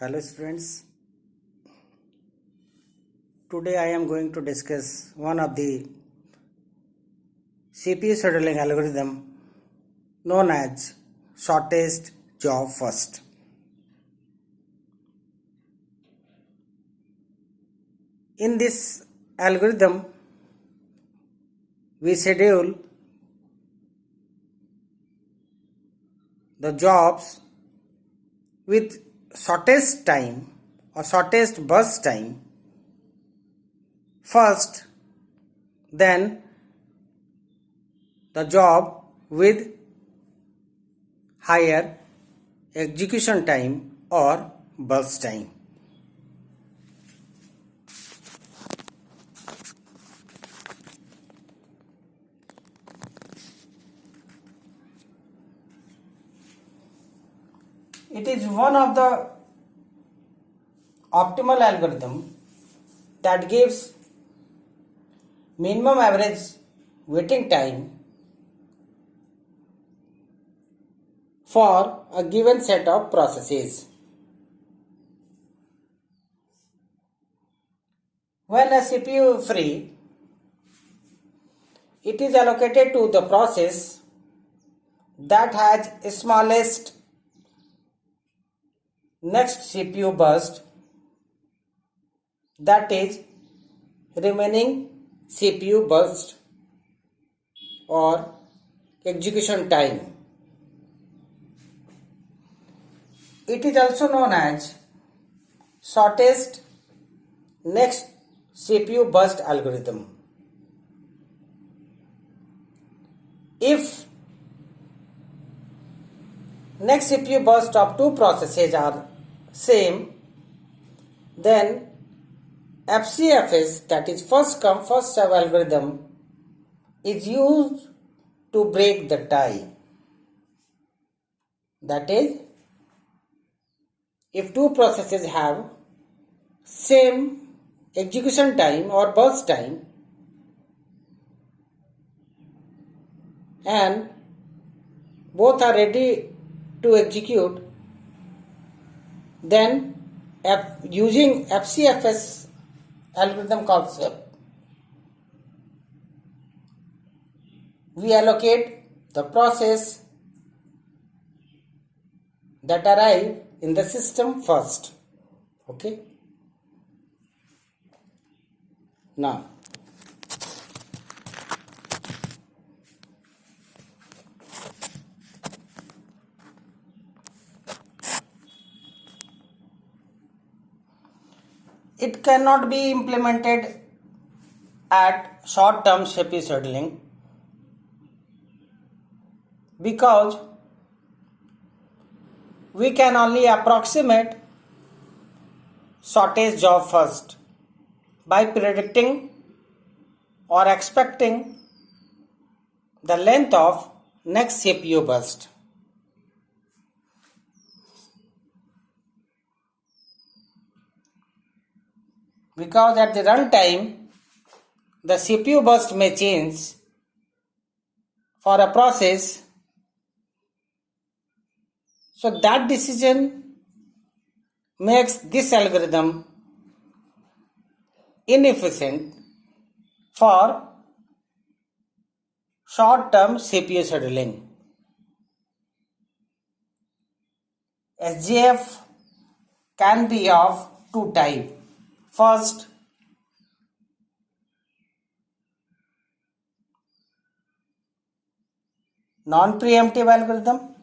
Hello students, today I am going to discuss one of the CPU scheduling algorithm known as shortest job first. In this algorithm, we schedule the jobs with shortest time or shortest burst time first, then the job with higher execution time or burst time. It is one of the optimal algorithm that gives minimum average waiting time for a given set of processes. When a CPU is free, it is allocated to the process that has smallest next CPU burst, that is remaining CPU burst or execution time. It is also known as shortest next CPU burst algorithm. If next CPU burst of two processes are same, then FCFS, that is first come first serve algorithm, is used to break the tie. That is, if two processes have same execution time or burst time and both are ready to execute, then using FCFS algorithm concept, we allocate the process that arrive in the system first. Okay. Now, it cannot be implemented at short-term CPU scheduling because we can only approximate shortest job first by predicting or expecting the length of next CPU burst. Because at the runtime, the CPU burst may change for a process, so that decision makes this algorithm inefficient for short-term CPU scheduling. SJF can be of two types. First, non-preemptive algorithm,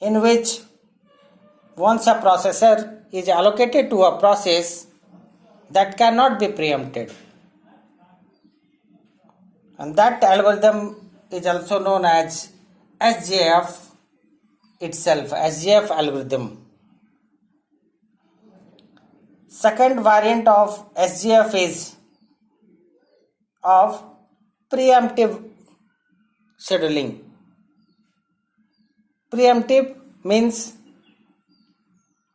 in which once a processor is allocated to a process that cannot be preempted, and that algorithm is also known as SJF itself, SJF algorithm. Second variant of SJF is of preemptive scheduling. Preemptive means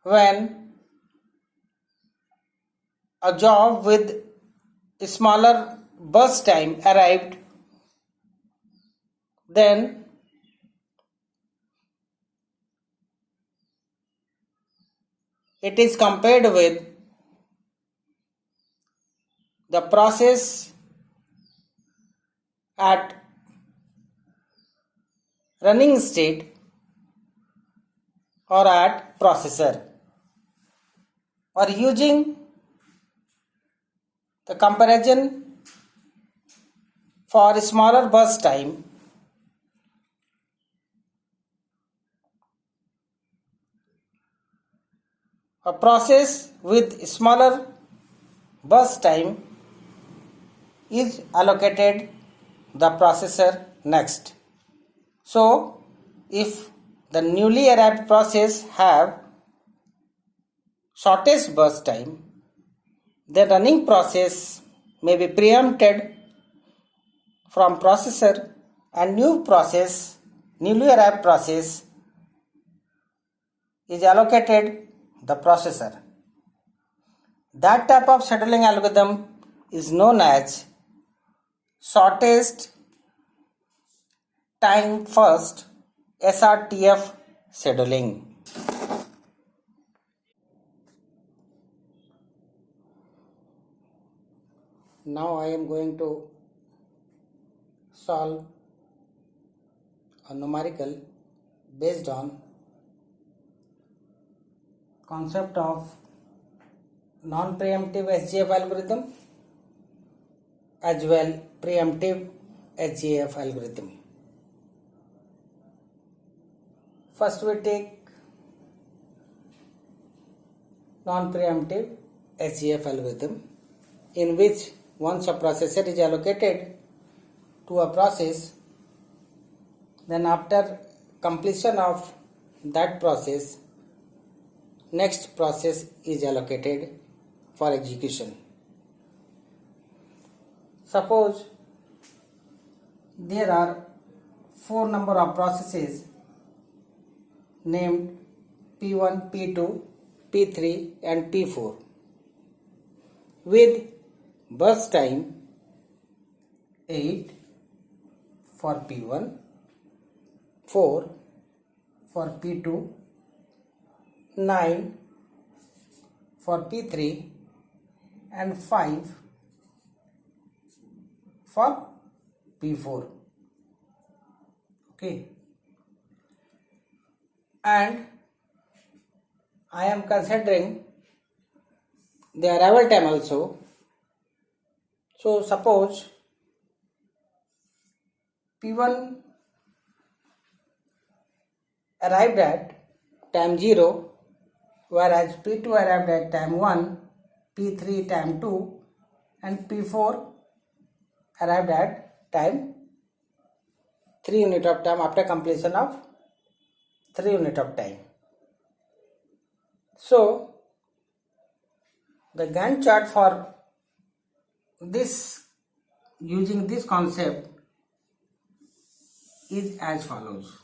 when a job with a smaller burst time arrived, then it is compared with the process at running state or at processor, or using the comparison for smaller burst time, a process with smaller burst time is allocated the processor next. So, if the newly arrived process have shortest burst time, the running process may be preempted from processor and newly arrived process is allocated the processor. That type of scheduling algorithm is known as shortest time first SRTF scheduling. Now I am going to solve a numerical based on concept of non-preemptive SJF algorithm as well preemptive SJF algorithm. First we take non-preemptive SJF algorithm, in which once a processor is allocated to a process, then after completion of that process, next process is allocated for execution. Suppose there are 4 number of processes named P1, P2, P3 and P4 with burst time 8 for P1, 4 for P2, 9 for P3 and 5 for P4. Okay. And I am considering the arrival time also. So suppose P1 arrived at time 0, whereas P2 arrived at time 1, P3 time 2 and P4 arrived at time 3 unit of time after completion of 3 unit of time. So the Gantt chart for this using this concept is as follows.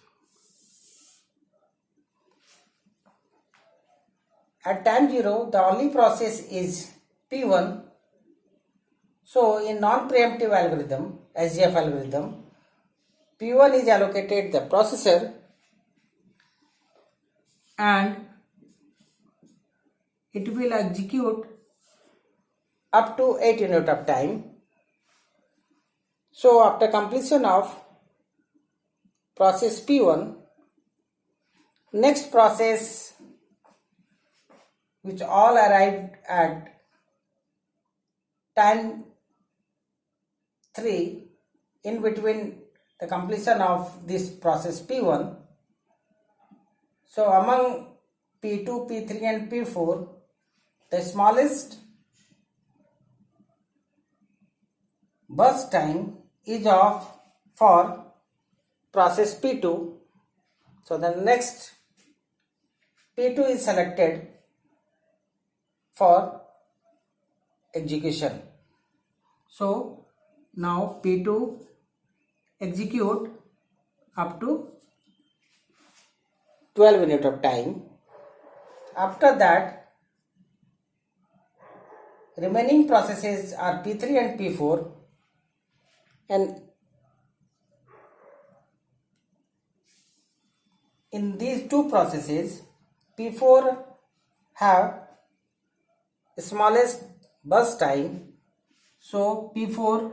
At time 0, the only process is P1. So in non-preemptive algorithm, SJF algorithm, P1 is allocated the processor and it will execute up to 8 unit of time. So after completion of process P1, next process which all arrived at time 3 in between the completion of this process P1. So among P2, P3 and P4, the smallest burst time is of for process P2. So the next P2 is selected for execution. So now P2 execute up to 12 unit of time. After that, remaining processes are P3 and P4, and in these two processes P4 have smallest burst time. So P4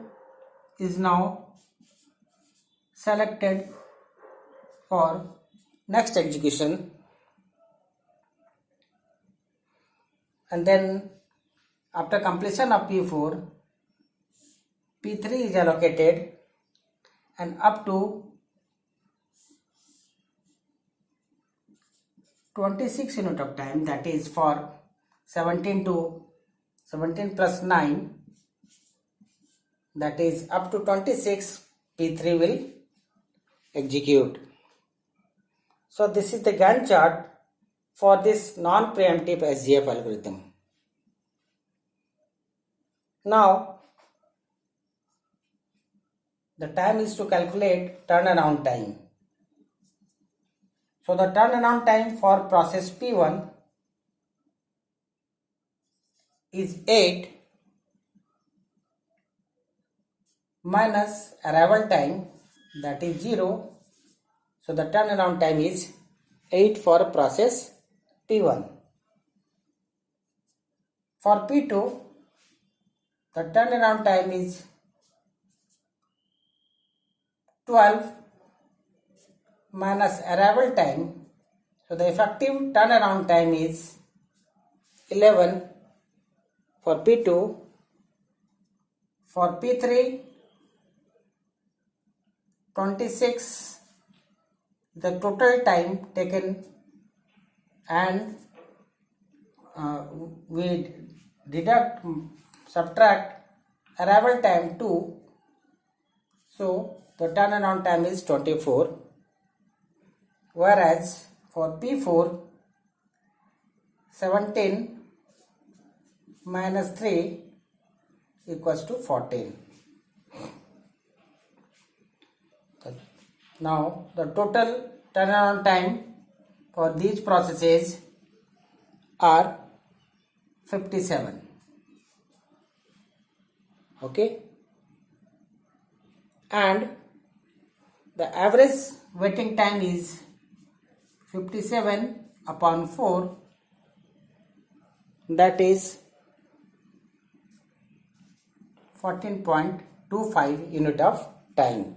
is now selected for next execution, and then after completion of P4, P3 is allocated, and up to 26 unit of time, that is for 17 plus 9, that is up to 26, P3 will execute. So this is the Gantt chart for this non-preemptive SJF algorithm. Now the time is to calculate turnaround time. So the turnaround time for process P1 is 8 minus arrival time, that is 0. So the turnaround time is 8 for process P1. For P2, the turnaround time is 12 minus arrival time. So the effective turnaround time is 11 for P2. For P3, 26 the total time taken, and we subtract arrival time 2, so the turnaround time is 24. Whereas for P4, 17 minus 3 equals to 14. Now the total turnaround time for these processes are 57. Okay, and the average waiting time is 57 upon 4, that is 14.25 unit of time.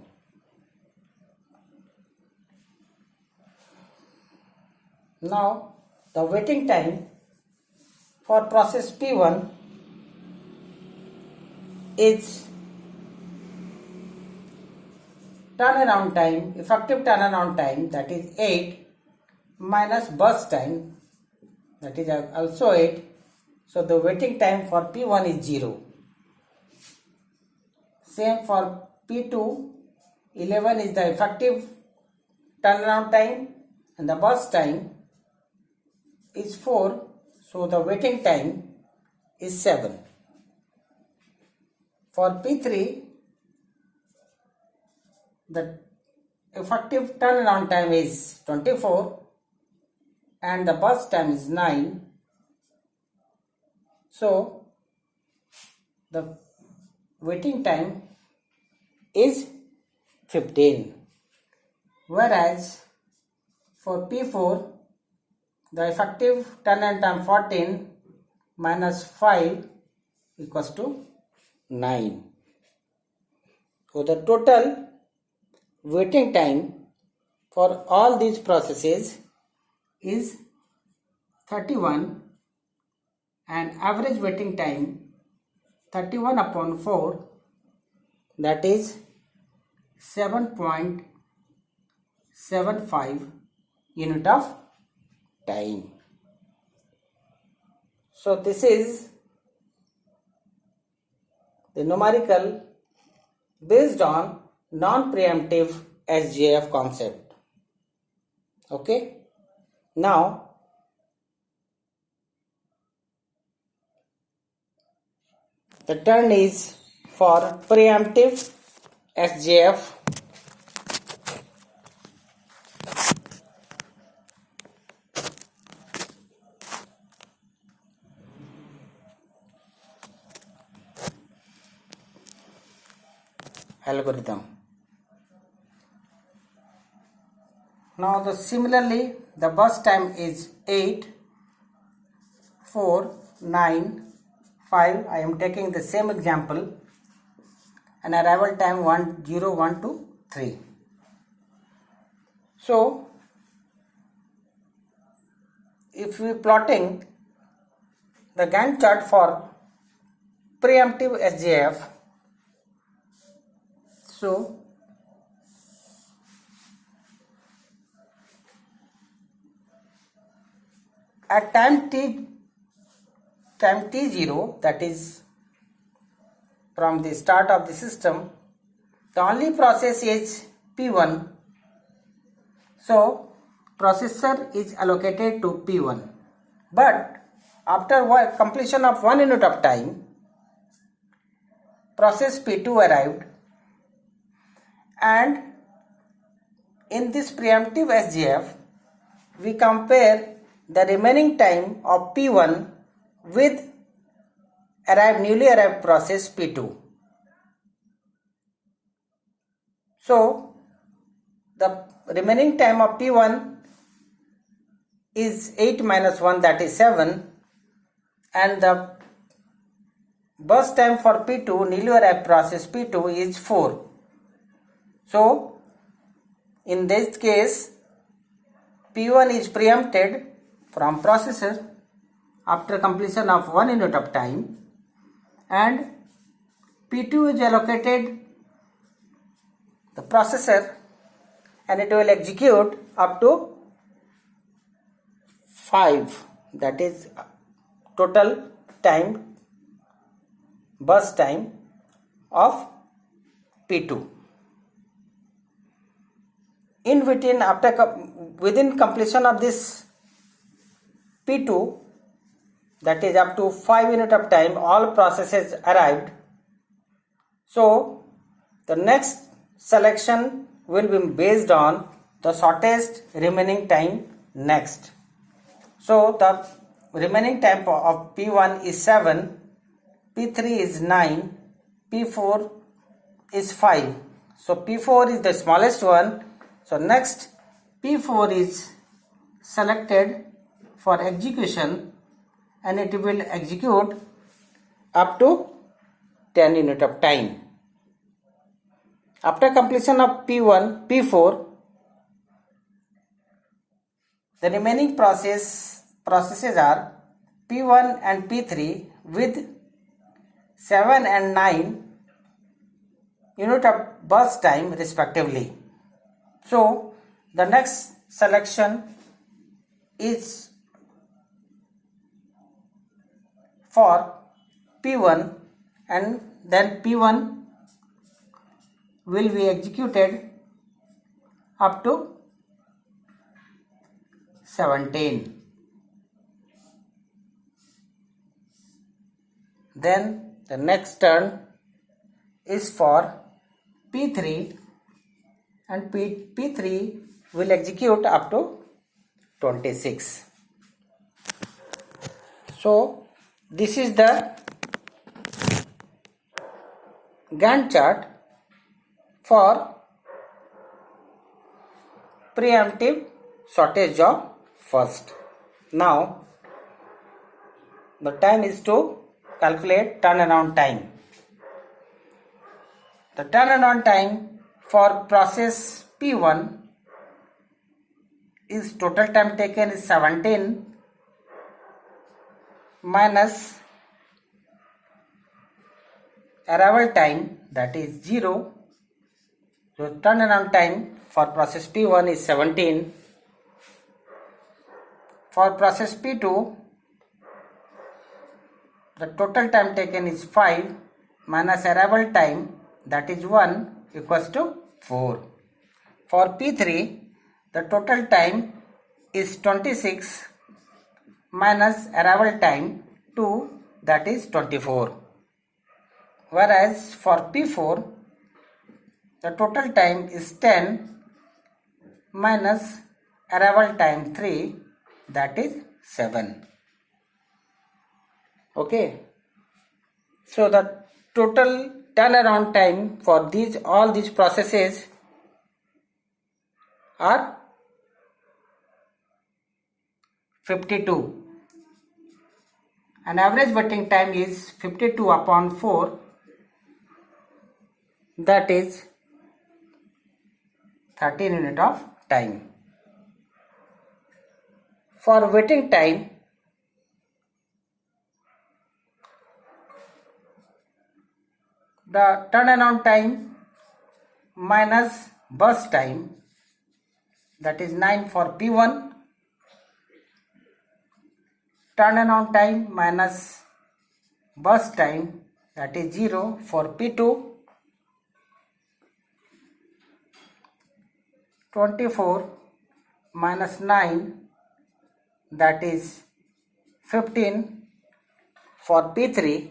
Now the waiting time for process P1 is turnaround time, effective turnaround time, that is 8 minus burst time, that is also 8. So the waiting time for P1 is 0. Same for P2, 11 is the effective turnaround time, and the burst time is 4. So the waiting time is 7. For P3, the effective turnaround time is 24 and the burst time is 9. So the waiting time is 15. Whereas for P4, the effective turnaround time 14 minus 5 equals to 9. So the total waiting time for all these processes is 31, and average waiting time 31 upon 4, that is 7.75 unit of time. So this is the numerical based on non-preemptive SJF concept. Okay. Now the turn is for preemptive SJF. Algorithm. Now similarly the burst time is 8 4, 9, 5. I am taking the same example, and arrival time 1, 0, 1, 2, 3. So if we plotting the Gantt chart for preemptive SJF, so at time t0, that is from the start of the system, the only process is P1. So processor is allocated to P1. But after completion of 1 unit of time, process P2 arrived, and in this preemptive SJF, we compare the remaining time of P1 with newly arrived process P2. So the remaining time of P1 is 8 minus 1, that is 7, and the burst time for P2, newly arrived process P2, is 4. So in this case, P1 is preempted from processor after completion of 1 unit of time, and P2 is allocated the processor, and it will execute up to 5, that is total time, burst time of P2. In between, within completion of this P2, that is up to 5 unit of time, all processes arrived. So the next selection will be based on the shortest remaining time next. So the remaining time of P1 is 7, P3 is 9, P4 is 5. So P4 is the smallest one. So next P4 is selected for execution, and it will execute up to 10 unit of time. After completion of P4, the remaining processes are P1 and P3 with 7 and 9 unit of burst time respectively. So the next selection is for P1, and then P1 will be executed up to 17. Then the next turn is for P3, and P3 will execute up to 26. So this is the Gantt chart for preemptive shortage job first. Now the time is to calculate turnaround time. The turnaround time for process P1 is total time taken is 17 minus arrival time, that is 0. So turnaround time for process P1 is 17. For process P2, the total time taken is 5 minus arrival time, that is 1, equals to 4. For P3, the total time is 26 minus arrival time 2, that is 24. Whereas for P4, the total time is 10 minus arrival time 3, that is 7. Okay. So the total turnaround time for all these processes are 52. and average waiting time is 52 upon 4, that is 13 unit of time. For waiting time, the turnaround time minus bus time, that is 9 for P1, turnaround time minus bus time, that is 0 for P2, 24 minus 9, that is 15 for P3,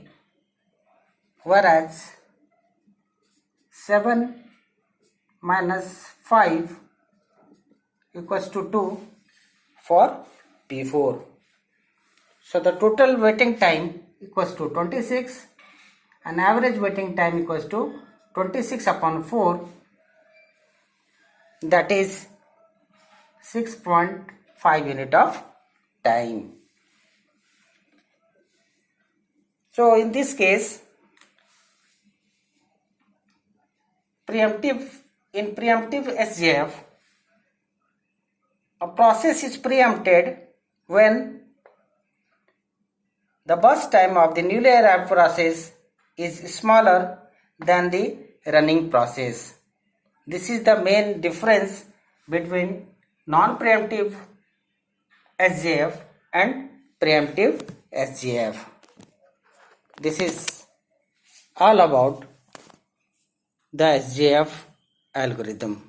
whereas 7 minus 5 equals to 2 for P4. So the total waiting time equals to 26 and average waiting time equals to 26 upon 4, that is 6.5 unit of time. So in this case, in preemptive SJF, a process is preempted when the burst time of the newly arrived process is smaller than the running process. This is the main difference between non-preemptive SJF and preemptive SJF. This is all about the SJF algorithm.